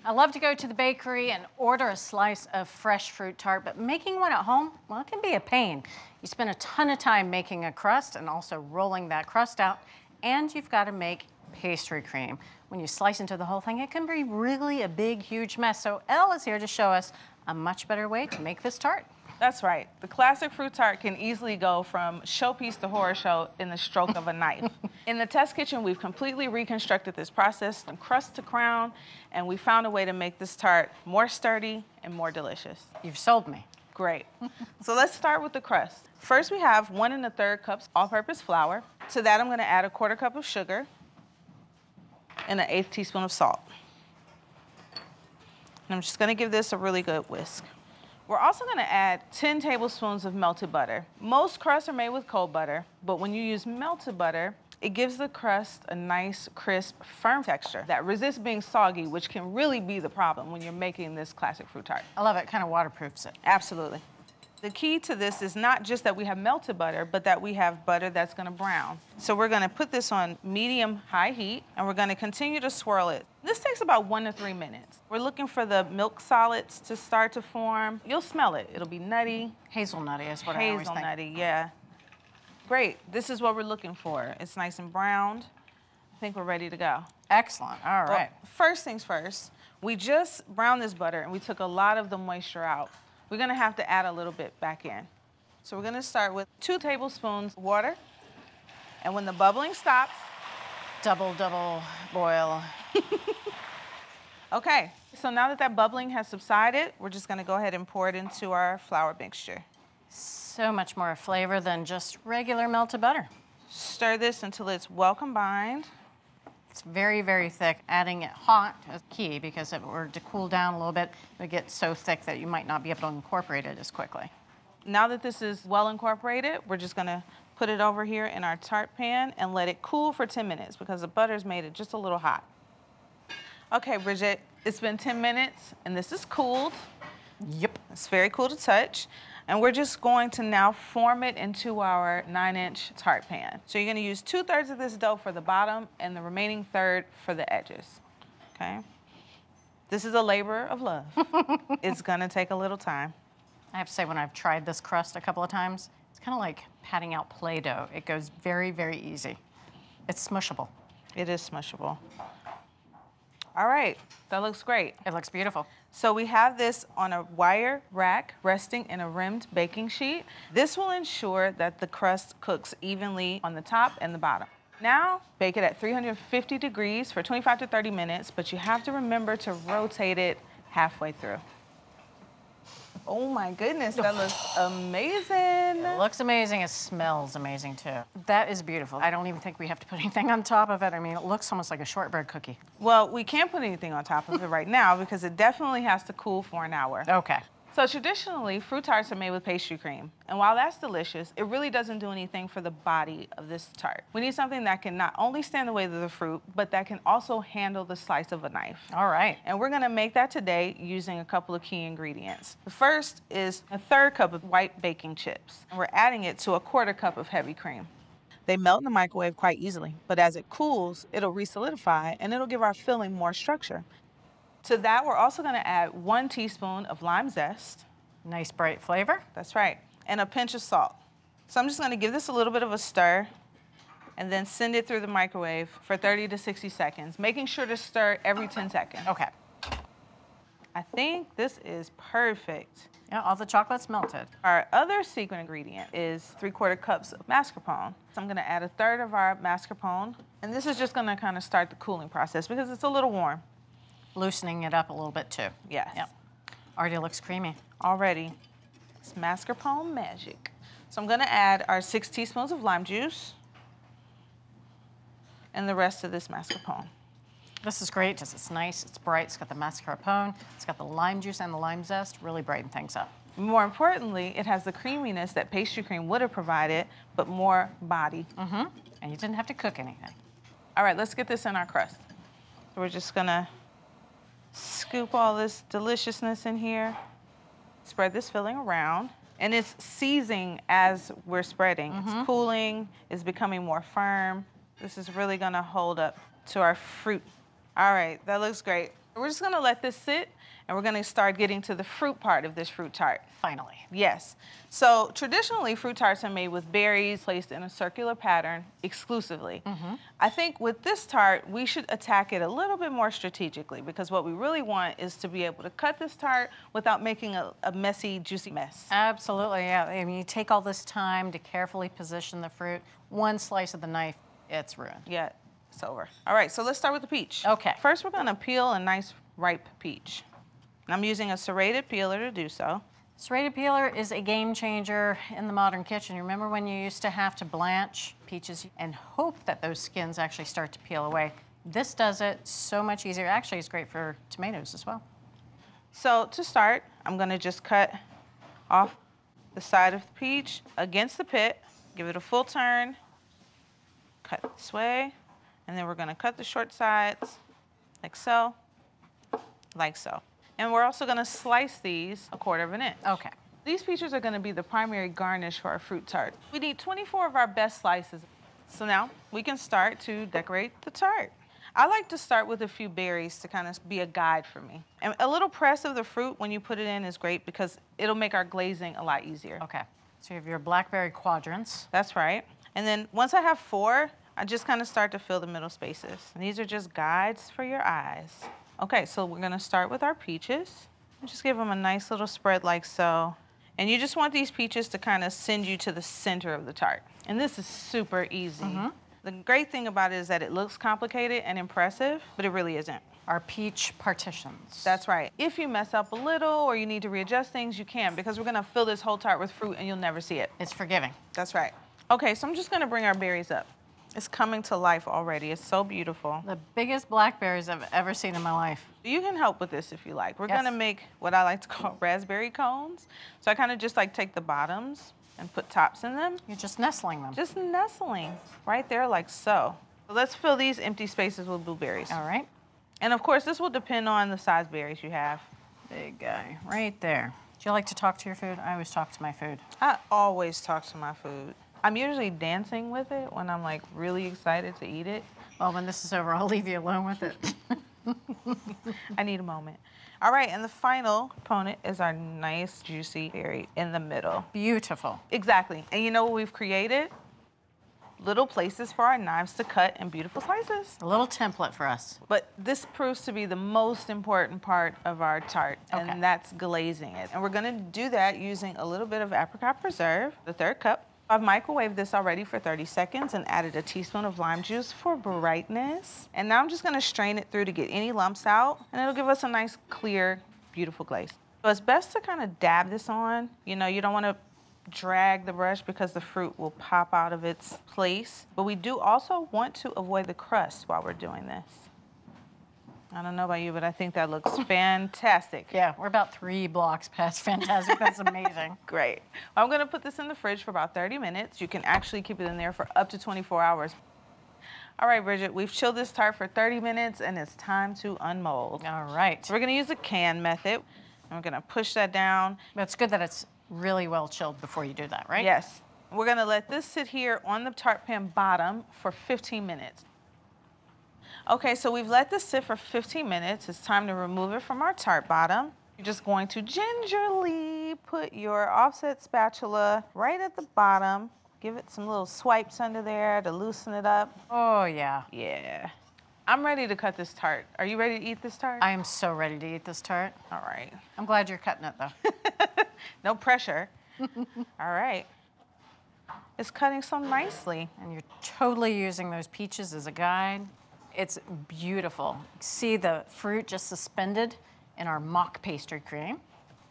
I love to go to the bakery and order a slice of fresh fruit tart, but making one at home, well, it can be a pain. You spend a ton of time making a crust and also rolling that crust out, and you've got to make pastry cream. When you slice into the whole thing, it can be really a big, huge mess. So Elle is here to show us a much better way to make this tart. That's right. The classic fruit tart can easily go from showpiece to horror show in the stroke of a knife. In the test kitchen, we've completely reconstructed this process from crust to crown, and we found a way to make this tart more sturdy and more delicious. You've sold me. Great. So let's start with the crust. First, we have 1 1/3 cups all-purpose flour. To that, I'm going to add a 1/4 cup of sugar and 1/8 teaspoon of salt. And I'm just going to give this a really good whisk. We're also going to add 10 tablespoons of melted butter. Most crusts are made with cold butter, but when you use melted butter, it gives the crust a nice, crisp, firm texture that resists being soggy, which can really be the problem when you're making this classic fruit tart. I love it. Kind of waterproofs it. Absolutely. The key to this is not just that we have melted butter, but that we have butter that's going to brown. So we're going to put this on medium-high heat, and we're going to continue to swirl it. This takes about 1 to 3 minutes. We're looking for the milk solids to start to form. You'll smell it. It'll be nutty. Hazelnutty is what I always think. Hazelnutty, yeah. Great. This is what we're looking for. It's nice and browned. I think we're ready to go. Excellent. All right. Well, first things first, we just browned this butter, and we took a lot of the moisture out. We're going to have to add a little bit back in. So we're going to start with 2 tablespoons of water. And when the bubbling stops... Double boil. Okay, so now that bubbling has subsided, we're just going to go ahead and pour it into our flour mixture. So much more flavor than just regular melted butter. Stir this until it's well combined. It's very, very thick. Adding it hot is key because if it were to cool down a little bit, it would get so thick that you might not be able to incorporate it as quickly. Now that this is well incorporated, we're just gonna put it over here in our tart pan and let it cool for 10 minutes because the butter's made it just a little hot. Okay, Bridget, it's been 10 minutes and this is cooled. Yep. It's very cool to touch. And we're just going to now form it into our 9-inch tart pan. So you're gonna use 2/3 of this dough for the bottom and the remaining 1/3 for the edges, okay? This is a labor of love. It's gonna take a little time. I have to say, when I've tried this crust a couple of times, it's kind of like patting out Play-Doh. It goes very, very easy. It's smushable. It is smushable. All right, that looks great. It looks beautiful. So we have this on a wire rack resting in a rimmed baking sheet. This will ensure that the crust cooks evenly on the top and the bottom. Now, bake it at 350 degrees for 25 to 30 minutes, but you have to remember to rotate it halfway through. Oh my goodness, that looks amazing. It looks amazing. It smells amazing too. That is beautiful. I don't even think we have to put anything on top of it. I mean, it looks almost like a shortbread cookie. Well, we can't put anything on top of it right now because it definitely has to cool for an hour. Okay. So traditionally, fruit tarts are made with pastry cream. And while that's delicious, it really doesn't do anything for the body of this tart. We need something that can not only stand the weight of the fruit, but that can also handle the slice of a knife. All right. And we're gonna make that today using a couple of key ingredients. The first is 1/3 cup of white baking chips. And we're adding it to a 1/4 cup of heavy cream. They melt in the microwave quite easily, but as it cools, it'll re-solidify and it'll give our filling more structure. To that, we're also gonna add 1 teaspoon of lime zest. Nice bright flavor. That's right, and a pinch of salt. So I'm just gonna give this a little bit of a stir and then send it through the microwave for 30 to 60 seconds, making sure to stir every 10 seconds. Okay. I think this is perfect. Yeah, all the chocolate's melted. Our other secret ingredient is 3/4 cups of mascarpone. So I'm gonna add 1/3 of our mascarpone, and this is just gonna kind of start the cooling process because it's a little warm. Loosening it up a little bit too. Yes. Yep. Already looks creamy. Already. It's mascarpone magic. So I'm gonna add our 6 teaspoons of lime juice and the rest of this mascarpone. This is great because it's nice, it's bright, it's got the mascarpone, it's got the lime juice and the lime zest, really brighten things up. More importantly, it has the creaminess that pastry cream would have provided, but more body. Mm-hmm. And you didn't have to cook anything. All right, let's get this in our crust. So we're just gonna scoop all this deliciousness in here. Spread this filling around. And it's seizing as we're spreading. It's cooling, it's becoming more firm. This is really gonna hold up to our fruit. All right, that looks great. We're just gonna let this sit, and we're gonna start getting to the fruit part of this fruit tart. Finally. Yes. So traditionally, fruit tarts are made with berries placed in a circular pattern exclusively. I think with this tart, we should attack it a little bit more strategically, because what we really want is to be able to cut this tart without making a messy, juicy mess. Absolutely, yeah. I mean, you take all this time to carefully position the fruit. One slice of the knife, it's ruined. Yeah, it's over. All right, so let's start with the peach. Okay. First, we're gonna peel a nice ripe peach. I'm using a serrated peeler to do so. Serrated peeler is a game changer in the modern kitchen. You remember when you used to have to blanch peaches and hope that those skins actually start to peel away? This does it so much easier. Actually, it's great for tomatoes as well. So to start, I'm gonna just cut off the side of the peach against the pit, give it a full turn, cut this way, and then we're gonna cut the short sides like so, like so. And we're also gonna slice these 1/4 inch. Okay. These peaches are gonna be the primary garnish for our fruit tart. We need 24 of our best slices. So now we can start to decorate the tart. I like to start with a few berries to kind of be a guide for me. And a little press of the fruit when you put it in is great because it'll make our glazing a lot easier. Okay. So you have your blackberry quadrants. That's right. And then once I have 4, I just kind of start to fill the middle spaces. And these are just guides for your eyes. Okay, so we're gonna start with our peaches. Just give them a nice little spread like so. And you just want these peaches to kind of send you to the center of the tart. And this is super easy. The great thing about it is that it looks complicated and impressive, but it really isn't. Our peach partitions. That's right. If you mess up a little or you need to readjust things, you can, because we're gonna fill this whole tart with fruit and you'll never see it. It's forgiving. That's right. Okay, so I'm just gonna bring our berries up. It's coming to life already. It's so beautiful. The biggest blackberries I've ever seen in my life. You can help with this if you like. We're Yes. gonna make what I like to call raspberry cones. So I kind of just like take the bottoms and put tops in them. You're just nestling them. Just nestling right there like so. So let's fill these empty spaces with blueberries. All right. And of course, this will depend on the size berries you have. Big guy, right there. Do you like to talk to your food? I always talk to my food. I always talk to my food. I'm usually dancing with it when I'm like really excited to eat it. Well, when this is over, I'll leave you alone with it. I need a moment. All right, and the final component is our nice juicy berry in the middle. Beautiful. Exactly. And you know what we've created? Little places for our knives to cut in beautiful slices. A little template for us. But this proves to be the most important part of our tart, Okay. and that's glazing it. And we're gonna do that using a little bit of apricot preserve, the 1/3 cup. I've microwaved this already for 30 seconds and added a teaspoon of lime juice for brightness. And now I'm just gonna strain it through to get any lumps out, and it'll give us a nice, clear, beautiful glaze. So it's best to kind of dab this on. You know, you don't wanna drag the brush because the fruit will pop out of its place. But we do also want to avoid the crust while we're doing this. I don't know about you, but I think that looks fantastic. Yeah, we're about 3 blocks past fantastic. That's amazing. Great. Well, I'm gonna put this in the fridge for about 30 minutes. You can actually keep it in there for up to 24 hours. All right, Bridget, we've chilled this tart for 30 minutes and it's time to unmold. All right. So we're gonna use the can method. And we're gonna push that down. But it's good that it's really well chilled before you do that, right? Yes. We're gonna let this sit here on the tart pan bottom for 15 minutes. Okay, so we've let this sit for 15 minutes. It's time to remove it from our tart bottom. You're just going to gingerly put your offset spatula right at the bottom. Give it some little swipes under there to loosen it up. Oh, yeah. Yeah. I'm ready to cut this tart. Are you ready to eat this tart? I am so ready to eat this tart. All right. I'm glad you're cutting it, though. No pressure. All right. It's cutting so nicely. And you're totally using those peaches as a guide. It's beautiful. See the fruit just suspended in our mock pastry cream.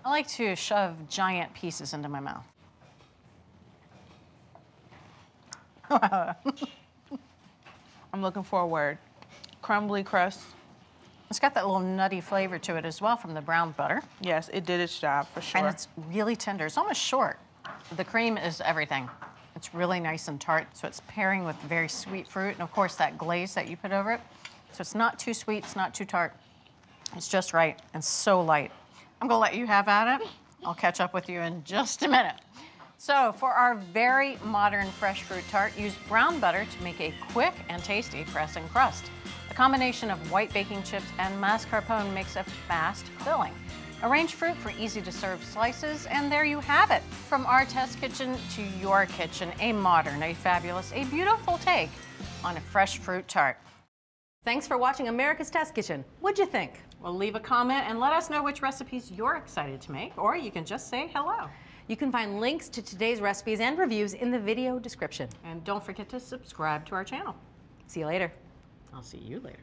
I like to shove giant pieces into my mouth. I'm looking for a word. Crumbly crust. It's got that little nutty flavor to it as well from the brown butter. Yes, it did its job for sure. And it's really tender. It's almost short. The cream is everything. It's really nice and tart, so it's pairing with very sweet fruit, and of course that glaze that you put over it. So it's not too sweet, it's not too tart. It's just right and so light. I'm gonna let you have at it. I'll catch up with you in just a minute. So for our very modern fresh fruit tart, use brown butter to make a quick and tasty press and crust. A combination of white baking chips and mascarpone makes a fast filling. Arrange fruit for easy to serve slices, and there you have it. From our test kitchen to your kitchen, a modern, a fabulous, a beautiful take on a fresh fruit tart. Thanks for watching America's Test Kitchen. What'd you think? Well, leave a comment and let us know which recipes you're excited to make, or you can just say hello. You can find links to today's recipes and reviews in the video description. And don't forget to subscribe to our channel. See you later. I'll see you later.